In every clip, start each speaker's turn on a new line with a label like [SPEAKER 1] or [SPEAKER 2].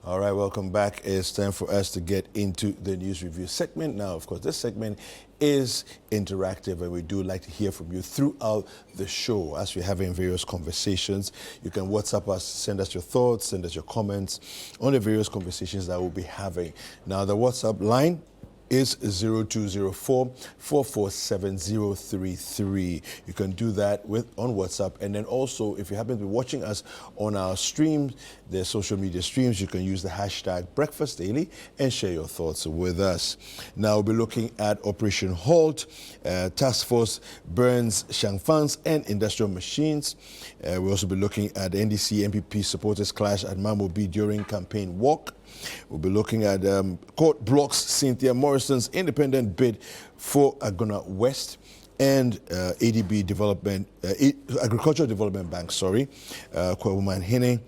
[SPEAKER 1] All right, welcome back. It's time for us to get into the news review segment. Now, of course, this segment is interactive and we do like to hear from you throughout the show as we're having various conversations. You can WhatsApp us, send us your thoughts, send us your comments on the various conversations that we'll be having. Now, the WhatsApp line is 0204-447-033. You can do that on WhatsApp. And then also, if you happen to be watching us on our streams, the social media streams, you can use the hashtag Breakfast Daily and share your thoughts with us. Now, we'll be looking at Operation Halt. Taskforce burns Changfans and industrial machines. We'll also be looking at the NDC MPP supporters clash at Mamobi during campaign walk. We'll be looking at court blocks Cynthia Morrison's independent bid for Agona West, and ADB Development, Agricultural Development Bank, Kwabuman Hine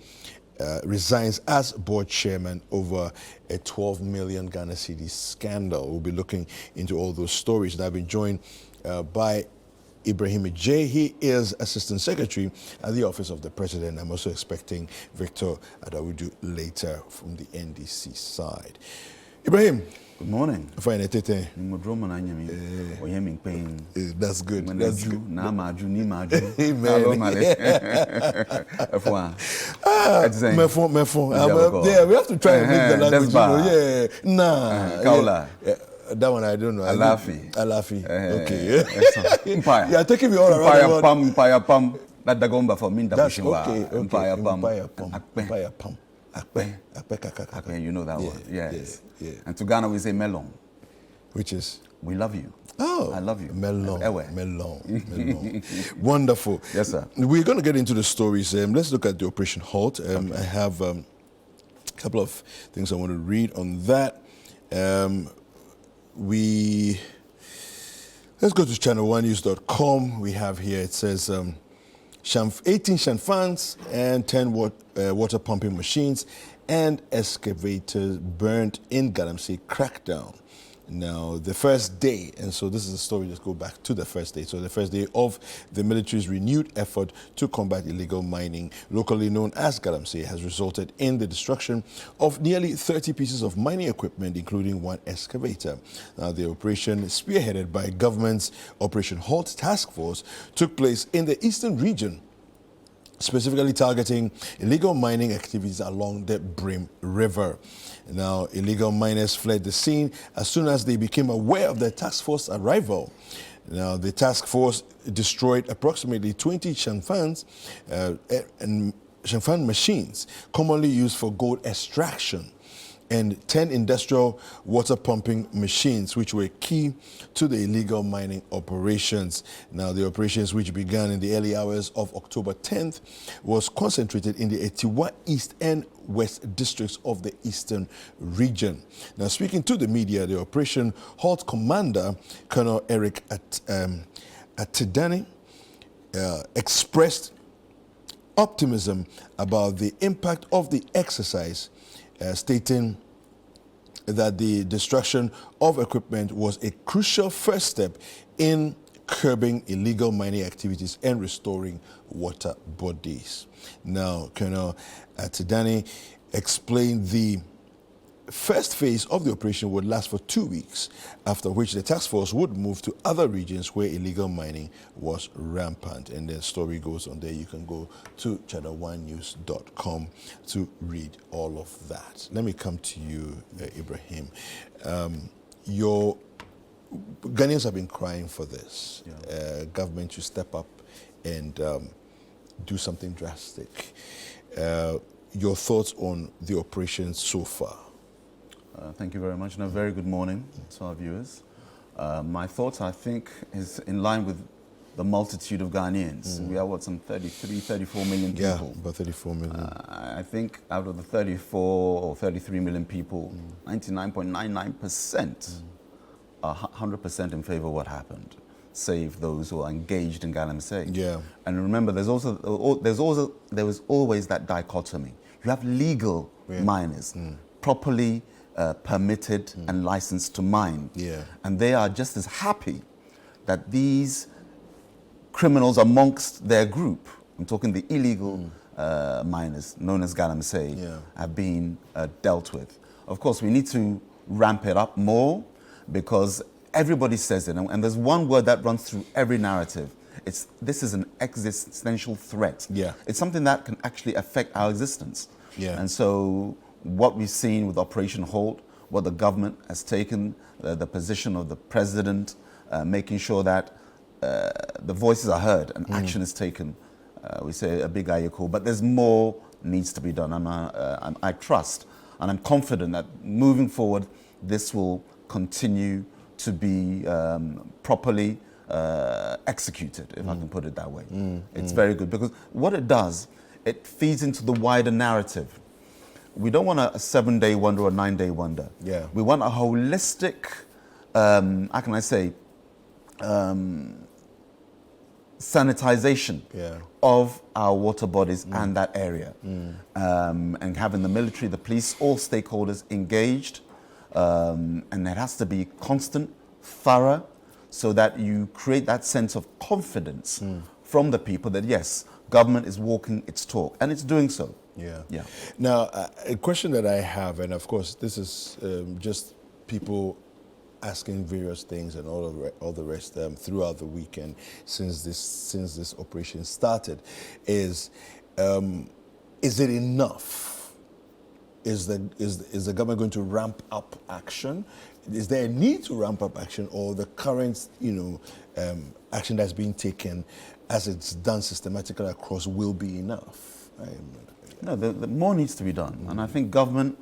[SPEAKER 1] resigns as board chairman over a 12 million Ghana cedi scandal. We'll be looking into all those stories. And I've been joined by Ibrahim J. He is Assistant Secretary at the Office of the President. I'm also expecting Victor Adawudu later from the NDC side. Ibrahim.
[SPEAKER 2] Good morning.
[SPEAKER 1] Fine,
[SPEAKER 2] That's good.
[SPEAKER 1] That's good. Yeah, we have to try and make the language. That one I don't know. Alafi. Okay. You're taking me all around the world.
[SPEAKER 2] Empire Pam. That Dagomba for me.
[SPEAKER 1] That's okay.
[SPEAKER 2] Empire Pam. You know that one. Yes.
[SPEAKER 1] Yeah.
[SPEAKER 2] And to Ghana we say melon.
[SPEAKER 1] Which is?
[SPEAKER 2] We love you.
[SPEAKER 1] Oh,
[SPEAKER 2] I love you.
[SPEAKER 1] Melon. Wonderful.
[SPEAKER 2] Yes, sir.
[SPEAKER 1] We're going to get into the stories. Let's look at the Operation Halt. Okay. I have a couple of things I want to read on that. Let's go to ChannelOneNews.com. We have here, it says 18 Changfans and 10 water pumping machines and excavators burnt in Galamsey crackdown. Now, the first day, and so this is a story, let's go back to the first day. So the first day of the military's renewed effort to combat illegal mining, locally known as Galamsey, has resulted in the destruction of nearly 30 pieces of mining equipment, including one excavator. Now, the operation, spearheaded by government's Operation Halt task force, took place in the eastern region, specifically targeting illegal mining activities along the Brim River. Now, illegal miners fled the scene as soon as they became aware of the task force arrival. Now, the task force destroyed approximately 20 Changfans and Changfan machines commonly used for gold extraction, and 10 industrial water pumping machines, which were key to the illegal mining operations. Now, the operations, which began in the early hours of October 10th, was concentrated in the Etiwa East and West districts of the eastern region. Now, speaking to the media, the Operation Halt commander, Colonel Eric Atidani, expressed optimism about the impact of the exercise, stating that the destruction of equipment was a crucial first step in curbing illegal mining activities and restoring water bodies. Now, Colonel Atidani explained the first phase of the operation would last for 2 weeks, after which the task force would move to other regions where illegal mining was rampant. And the story goes on there. You can go to ChannelOneNews.com to read all of that. Let me come to you, Ibrahim. Your Ghanaians have been crying for this. Government to step up and do something drastic. Your thoughts on the operation so far?
[SPEAKER 2] Thank you very much, and a very good morning to our viewers. My thoughts, I think, is in line with the multitude of Ghanaians. We are, some 33, 34 million people?
[SPEAKER 1] Yeah, about 34 million.
[SPEAKER 2] I think out of the 34 or 33 million people, 99.99% are 100% in favor of what happened, save those who are engaged in Galamsey.
[SPEAKER 1] Yeah.
[SPEAKER 2] And remember, there was always that dichotomy. You have legal miners, properly permitted and licensed to mine. And they are just as happy that these criminals amongst their group, I'm talking the illegal miners, known as galamsey,
[SPEAKER 1] Yeah.
[SPEAKER 2] have been dealt with. Of course, we need to ramp it up more because everybody says it, and there's one word that runs through every narrative. This is an existential threat.
[SPEAKER 1] Yeah.
[SPEAKER 2] It's something that can actually affect our existence.
[SPEAKER 1] Yeah.
[SPEAKER 2] And so what we've seen with Operation Halt, what the government has taken, the position of the president, making sure that the voices are heard and action is taken. We say a big ayako, but there's more needs to be done. And I trust and I'm confident that moving forward, this will continue to be properly executed, if I can put it that way. It's very good because what it does, it feeds into the wider narrative. We don't want a 7-day wonder or a 9-day wonder.
[SPEAKER 1] Yeah.
[SPEAKER 2] We want a holistic, how can I say, sanitization of our water bodies and that area. And having the military, the police, all stakeholders engaged. And it has to be constant, thorough, so that you create that sense of confidence from the people that, yes, government is walking its talk, and it's doing so.
[SPEAKER 1] Yeah. Now, a question that I have, and of course, this is just people asking various things and all the rest throughout the weekend since this operation started, is it enough? Is the government going to ramp up action? Is there a need to ramp up action, or the current action that's being taken as it's done systematically across will be enough?
[SPEAKER 2] No, the more needs to be done. And I think government,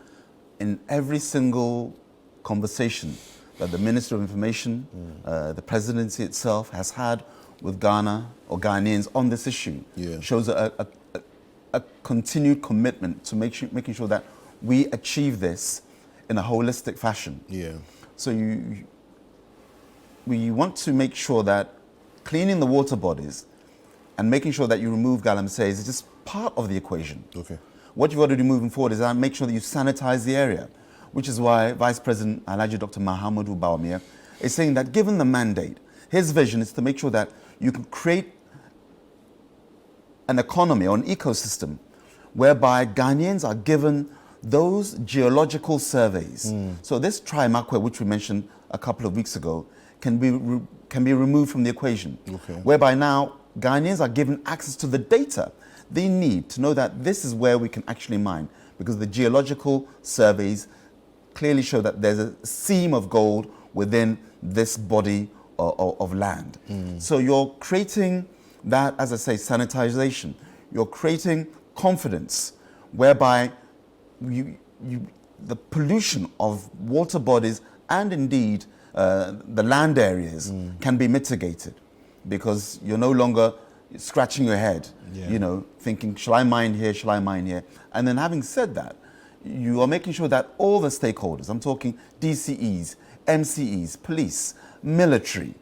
[SPEAKER 2] in every single conversation that the Minister of Information, the presidency itself has had with Ghana or Ghanaians on this issue, shows a continued commitment to making sure that we achieve this in a holistic fashion. So we want to make sure that cleaning the water bodies and making sure that you remove galamsey is just part of the equation. What you've got to do moving forward is make sure that you sanitize the area, which is why Vice President Alhaji Dr. Mahamudu Bawumia is saying that given the mandate, his vision is to make sure that you can create an economy or an ecosystem whereby Ghanaians are given those geological surveys. So this Trimakwe, which we mentioned a couple of weeks ago, can be removed from the equation, whereby now Ghanaians are given access to the data they need to know that this is where we can actually mine, because the geological surveys clearly show that there's a seam of gold within this body of land. So you're creating that, as I say, sanitization. You're creating confidence, whereby the pollution of water bodies and indeed the land areas can be mitigated, because you're no longer scratching your head, thinking, shall I mine here, shall I mine here? And then having said that, you are making sure that all the stakeholders, I'm talking DCEs, MCEs, police, military,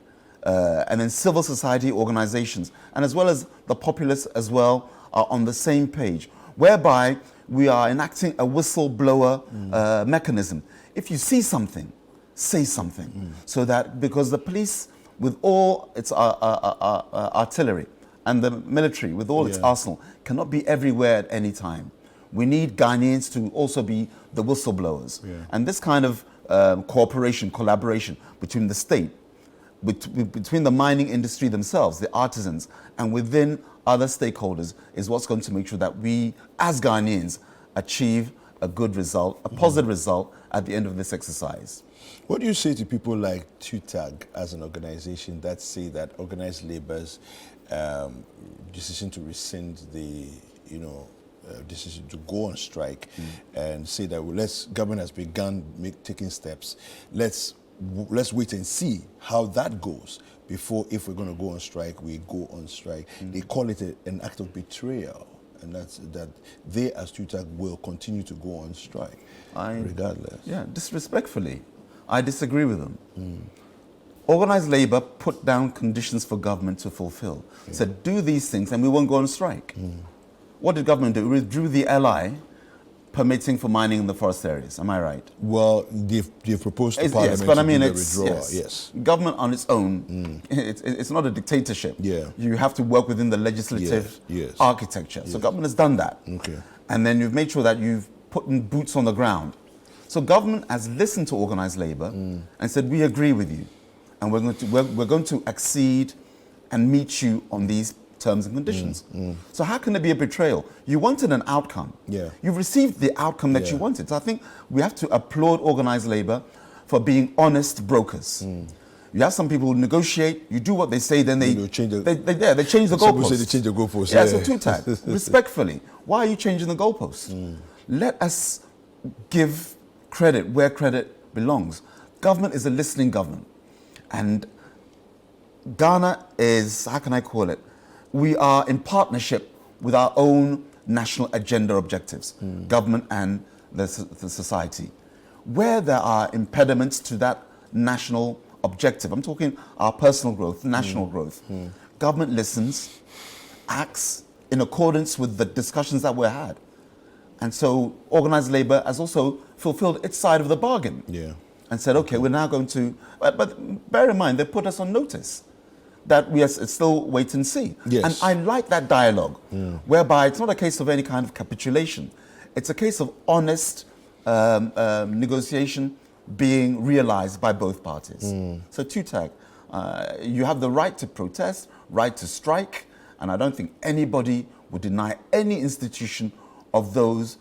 [SPEAKER 2] and then civil society organizations, and as well as the populace as well, are on the same page, whereby we are enacting a whistleblower mechanism. If you see something, say something. So that, because the police, with all its artillery, and the military, with all its arsenal, cannot be everywhere at any time. We need Ghanaians to also be the whistleblowers. And this kind of cooperation, collaboration between the state, between the mining industry themselves, the artisans, and within other stakeholders is what's going to make sure that we, as Ghanaians, achieve a good result, a positive result at the end of this exercise.
[SPEAKER 1] What do you say to people like TUTAG as an organization that say that organized labor's decision to rescind the, decision to go on strike and say that government has begun taking steps. Let's wait and see how that goes before, if we're going to go on strike, we go on strike. They call it an act of betrayal, and that's that they as TUTAG will continue to go on strike regardless. Yeah,
[SPEAKER 2] disrespectfully, I disagree with them. Organized labor put down conditions for government to fulfill. Said, do these things and we won't go on strike. What did government do? It withdrew the LI permitting for mining in the forest areas. Am I right?
[SPEAKER 1] Well, they've proposed to Parliament
[SPEAKER 2] yes, but I mean,
[SPEAKER 1] to do
[SPEAKER 2] it's
[SPEAKER 1] the withdrawal. Yes.
[SPEAKER 2] Government on its own. It's not a dictatorship.
[SPEAKER 1] Yeah.
[SPEAKER 2] You have to work within the legislative
[SPEAKER 1] Yes.
[SPEAKER 2] architecture. So government has done that.
[SPEAKER 1] Okay.
[SPEAKER 2] And then you've made sure that you've put in boots on the ground. So government has listened to organized labor and said, we agree with you, and we're going to accede and meet you on these terms and conditions. So how can there be a betrayal? You wanted an outcome.
[SPEAKER 1] Yeah.
[SPEAKER 2] You've received the outcome that you wanted. So I think we have to applaud organized labor for being honest brokers. You have some people who negotiate, you do what they say, then they change the goalposts.
[SPEAKER 1] Say they change the goalposts.
[SPEAKER 2] Yeah, so two-tag. Respectfully, why are you changing the goalposts? Let us give credit where credit belongs. Government is a listening government. And Ghana is, how can I call it? We are in partnership with our own national agenda objectives, government and the society. Where there are impediments to that national objective, I'm talking our personal growth, national growth, government listens, acts in accordance with the discussions that were had. And so organized labor has also fulfilled its side of the bargain.
[SPEAKER 1] Yeah.
[SPEAKER 2] And said, okay, we're now going to, but bear in mind, they put us on notice that we are still wait and see.
[SPEAKER 1] Yes.
[SPEAKER 2] And I like that dialogue, whereby it's not a case of any kind of capitulation. It's a case of honest negotiation being realized by both parties. So two-tag, you have the right to protest, right to strike, and I don't think anybody would deny any institution of those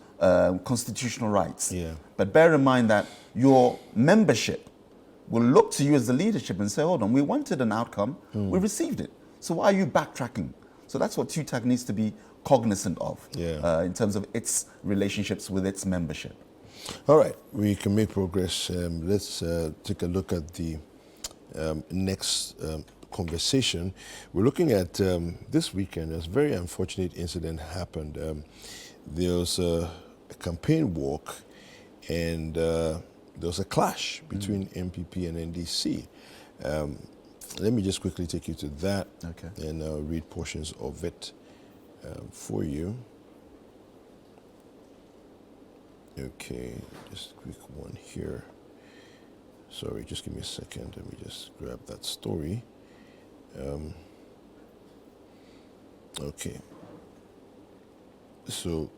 [SPEAKER 2] constitutional rights.
[SPEAKER 1] Yeah.
[SPEAKER 2] But bear in mind that your membership will look to you as the leadership and say, hold on, we wanted an outcome, we received it. So why are you backtracking? So that's what TUTAG needs to be cognizant of in terms of its relationships with its membership.
[SPEAKER 1] All right, we can make progress. Let's take a look at the next conversation. We're looking at this weekend, a very unfortunate incident happened. There was a campaign walk and there was a clash between MPP and NDC. Let me just quickly take you to that and read portions of it for you. Okay, just a quick one here. Sorry, just give me a second. Let me just grab that story. Okay. So,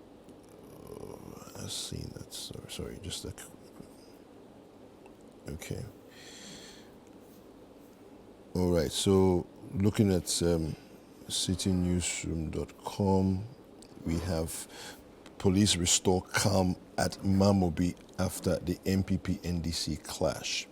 [SPEAKER 1] I've seen that. Sorry, just a. Okay. All right. So, looking at citynewsroom.com, we have police restore calm at Mamobi after the MPP-NDC clash.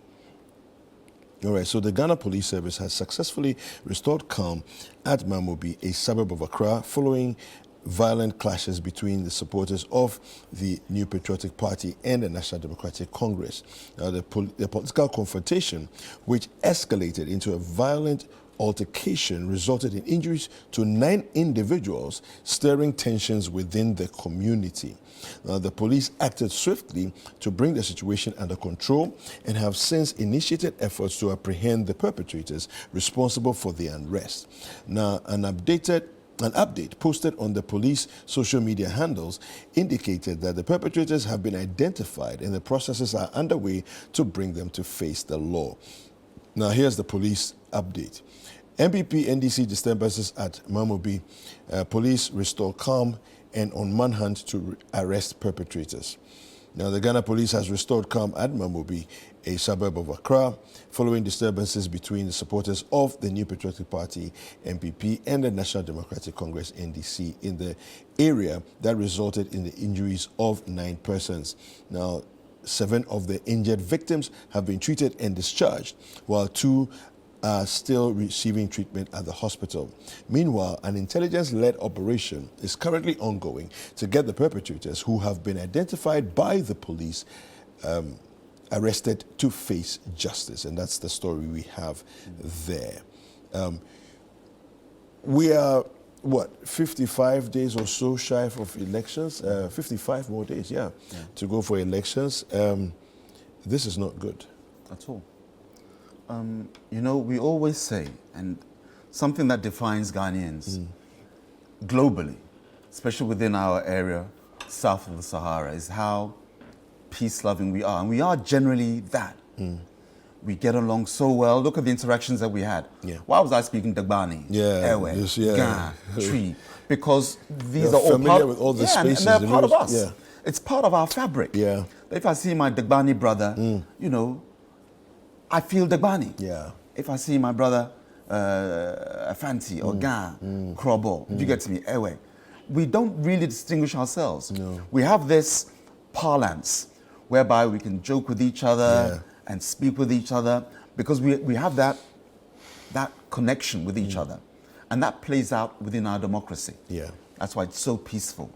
[SPEAKER 1] All right, so the Ghana Police Service has successfully restored calm at Mamobi, a suburb of Accra, following violent clashes between the supporters of the New Patriotic Party and the National Democratic Congress. Now, the political confrontation, which escalated into a violent altercation, resulted in injuries to 9 individuals, stirring tensions within the community. Now, the police acted swiftly to bring the situation under control and have since initiated efforts to apprehend the perpetrators responsible for the unrest. Now, an update posted on the police social media handles indicated that the perpetrators have been identified and the processes are underway to bring them to face the law. Now, here's the police update. MPP-NDC disturbances at Mamobi, police restore calm and on manhunt to arrest perpetrators. Now, the Ghana Police has restored calm at Mamobi, a suburb of Accra, following disturbances between the supporters of the New Patriotic Party, MPP, and the National Democratic Congress, NDC, in the area that resulted in the injuries of 9 persons. Now, 7 of the injured victims have been treated and discharged, while 2 are still receiving treatment at the hospital. Meanwhile, an intelligence-led operation is currently ongoing to get the perpetrators, who have been identified by the police, arrested to face justice. And that's the story we have there. We are, 55 days or so shy of elections? 55 more days, to go for elections. This is not good.
[SPEAKER 2] At all. You know, we always say, and something that defines Ghanaians globally, especially within our area south of the Sahara is how peace-loving we are. And we are generally that. We get along so well. Look at the interactions that we had.
[SPEAKER 1] Yeah.
[SPEAKER 2] Why was I speaking Dagbani, Ewe,
[SPEAKER 1] yes, yeah.
[SPEAKER 2] Ga, Tree? Because these
[SPEAKER 1] You're
[SPEAKER 2] are all
[SPEAKER 1] familiar
[SPEAKER 2] part,
[SPEAKER 1] with all the
[SPEAKER 2] and
[SPEAKER 1] spaces,
[SPEAKER 2] they're
[SPEAKER 1] the
[SPEAKER 2] part of
[SPEAKER 1] rules.
[SPEAKER 2] us.
[SPEAKER 1] Yeah.
[SPEAKER 2] It's part of our fabric.
[SPEAKER 1] Yeah.
[SPEAKER 2] If I see my Dagbani brother, you know, I feel Dagbani.
[SPEAKER 1] Yeah.
[SPEAKER 2] If I see my brother Afanti or Ga, Krobo, you get to me, Ewe, we don't really distinguish ourselves.
[SPEAKER 1] No.
[SPEAKER 2] We have this parlance whereby we can joke with each other and speak with each other because we have that connection with each other. And that plays out within our democracy.
[SPEAKER 1] Yeah.
[SPEAKER 2] That's why it's so peaceful.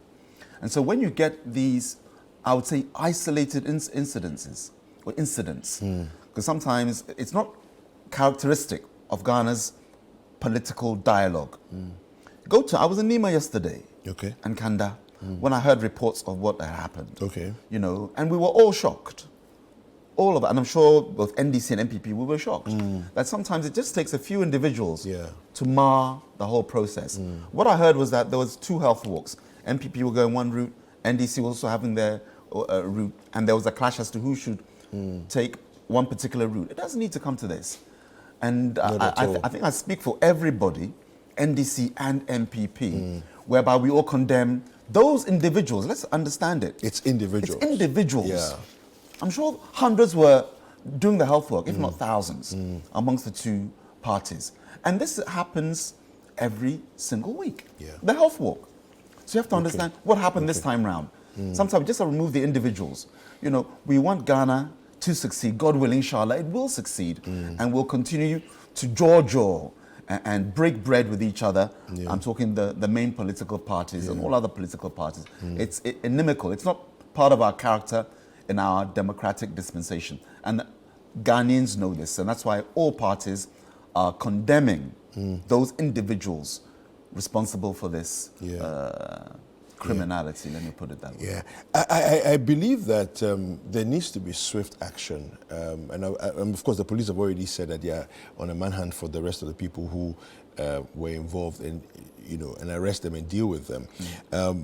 [SPEAKER 2] And so when you get these, I would say, isolated incidents, because sometimes it's not characteristic of Ghana's political dialogue. I was in Nima yesterday, and Kanda, when I heard reports of what had happened. You know, and we were all shocked. All of it, and I'm sure both NDC and MPP, we were shocked that sometimes it just takes a few individuals to mar the whole process. What I heard was that there was 2 health walks. MPP were going one route, NDC also having their route, and there was a clash as to who should take one particular route. It doesn't need to come to this. And I think I speak for everybody, NDC and MPP, whereby we all condemn those individuals. Let's understand it.
[SPEAKER 1] It's individuals.
[SPEAKER 2] It's individuals.
[SPEAKER 1] Yeah.
[SPEAKER 2] I'm sure hundreds were doing the health work, if not thousands, amongst the 2 parties. And this happens every single week. The health walk. So you have to understand what happened this time round. Sometimes we just have to remove the individuals. You know, we want Ghana to succeed. God will, inshallah, it will succeed. And we'll continue to jaw and break bread with each other. I'm talking the main political parties and all other political parties. It's inimical. It's not part of our character in our democratic dispensation. And Ghanaians know this, and that's why all parties are condemning those individuals responsible for this criminality, let me put it that way.
[SPEAKER 1] I believe that there needs to be swift action. And of course, the police have already said that they are on a manhunt for the rest of the people who were involved in, you know, and arrest them and deal with them.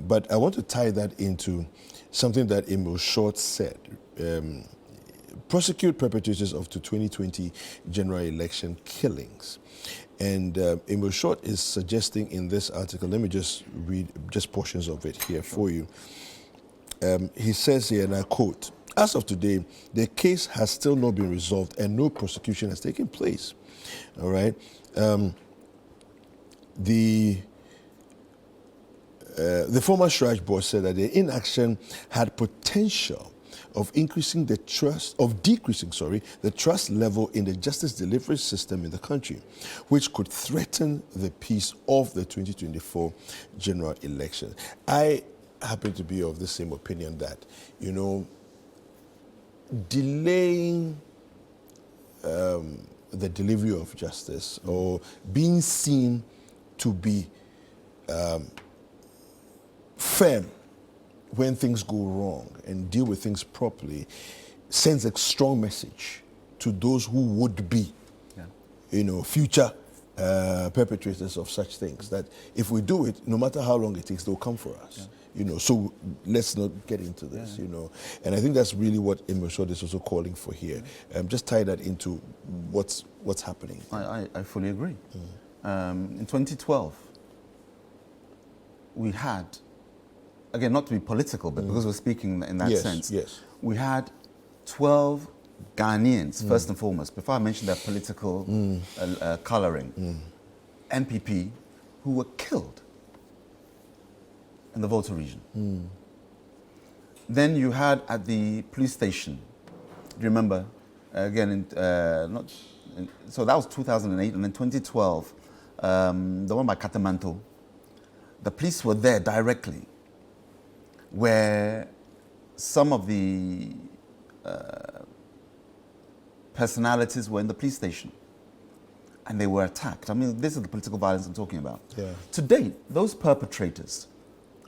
[SPEAKER 1] But I want to tie that into something that Emil Short said. Prosecute perpetrators of the 2020 general election killings. And Emil Short is suggesting in this article, let me just read just portions of it here for you. He says here, and I quote, "As of today, the case has still not been resolved and no prosecution has taken place." All right. The former Shraj board said that the inaction had potential of decreasing the trust level in the justice delivery system in the country, which could threaten the peace of the 2024 general election. I happen to be of the same opinion that, you know, delaying the delivery of justice or being seen to be firm when things go wrong and deal with things properly sends a strong message to those who would be, you know, future perpetrators of such things, that if we do it, no matter how long it takes, they'll come for us. You know, so let's not get into this, you know. And I think that's really what Emil Short is also calling for here. Just tie that into what's happening.
[SPEAKER 2] I fully agree. In 2012, we had, again, not to be political, but because we're speaking in that sense, we had 12 Ghanaians, first and foremost, before I mention their political colouring, MPP, who were killed in the Volta region. Then you had at the police station, do you remember, again, so that was 2008, and then 2012, the one by Katamanto, the police were there directly, where some of the personalities were in the police station and they were attacked. I mean, this is the political violence I'm talking about. To date, those perpetrators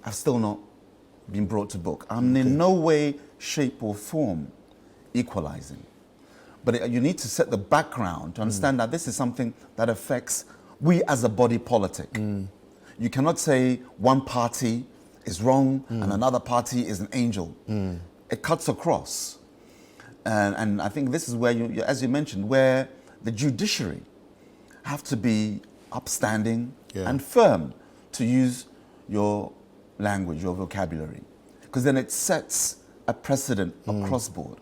[SPEAKER 2] have still not been brought to book. I'm in no way, shape or form equalizing. But you need to set the background to understand that this is something that affects we as a body politic. You cannot say one party is wrong and another party is an angel. It cuts across. And I think this is where, as you mentioned, where the judiciary have to be upstanding and firm, to use your language, your vocabulary, because then it sets a precedent across board.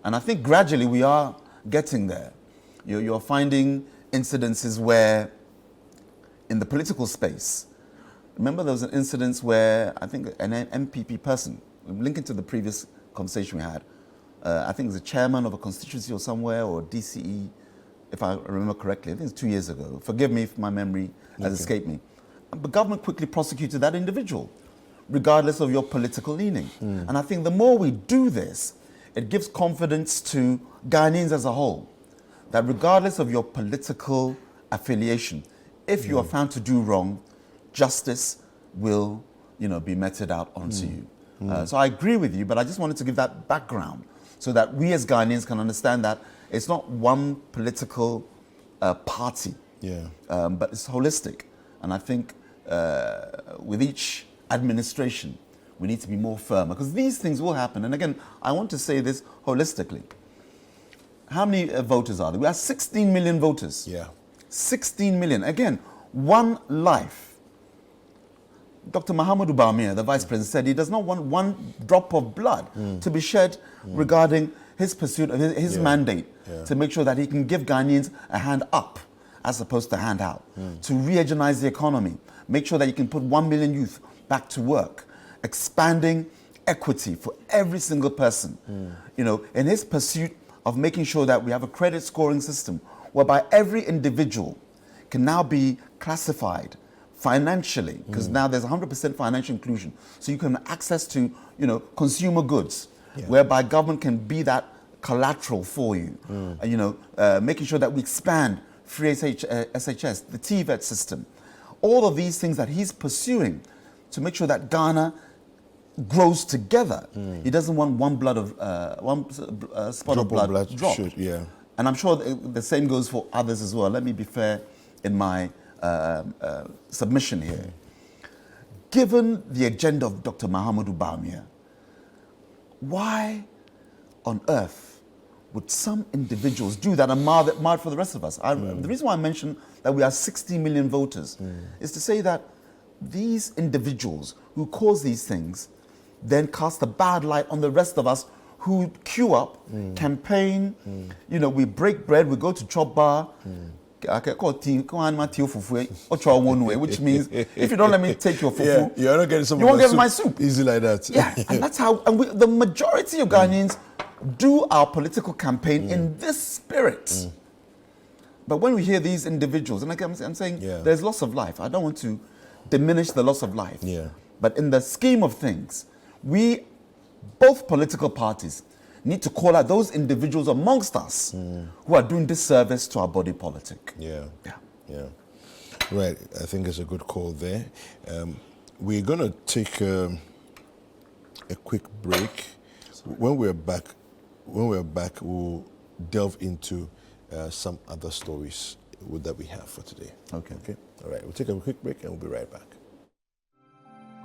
[SPEAKER 2] And I think gradually we are getting there. You're finding incidences where, in the political space, remember there was an incident where I think an MPP person, linking to the previous conversation we had, I think it was a chairman of a constituency or somewhere, or DCE, if I remember correctly. I think it's 2 years ago. Forgive me if my memory has escaped me. The government quickly prosecuted that individual, regardless of your political leaning. And I think the more we do this, it gives confidence to Ghanaians as a whole, that regardless of your political affiliation, if you are found to do wrong, justice will, be meted out onto you. So I agree with you, but I just wanted to give that background so that we as Ghanaians can understand that it's not one political party, but it's holistic. And I think with each administration, we need to be more firm, because these things will happen. And again, I want to say this holistically. How many voters are there? We have 16 million voters. 16 million. Again, one life. Dr. Mahamudu Bawumia, the Vice President, said he does not want one drop of blood to be shed regarding his pursuit of his mandate to make sure that he can give Ghanaians a hand up as opposed to hand out, to re-energize the economy, make sure that you can put 1 million youth back to work, expanding equity for every single person. In his pursuit of making sure that we have a credit scoring system whereby every individual can now be classified financially, because now there's 100% financial inclusion. So you can have access to, consumer goods, whereby government can be that collateral for you. Making sure that we expand free SHS, the TVET system. All of these things that he's pursuing to make sure that Ghana grows together. He doesn't want one spot of blood dropped. And I'm sure the same goes for others as well. Let me be fair in my submission here. Given the agenda of Dr. Mahamudu Bawumia, why on earth would some individuals do that and mar for the rest of us? The reason why I mentioned that we are 60 million voters is to say that these individuals who cause these things then cast a bad light on the rest of us who queue up, campaign, we break bread, we go to chop bar, which means if you don't let me take your fufu,
[SPEAKER 1] you're not getting
[SPEAKER 2] you won't get my soup.
[SPEAKER 1] Easy like that.
[SPEAKER 2] And that's how, the majority of Ghanaians do our political campaign in this spirit. But when we hear these individuals, and like I'm saying, there's loss of life. I don't want to diminish the loss of life. But in the scheme of things, we, both political parties, need to call out those individuals amongst us who are doing disservice to our body politic.
[SPEAKER 1] Right. I think it's a good call there. We're going to take a quick break. When we're back, we'll delve into some other stories that we have for today.
[SPEAKER 2] Okay.
[SPEAKER 1] All right. We'll take a quick break and we'll be right back.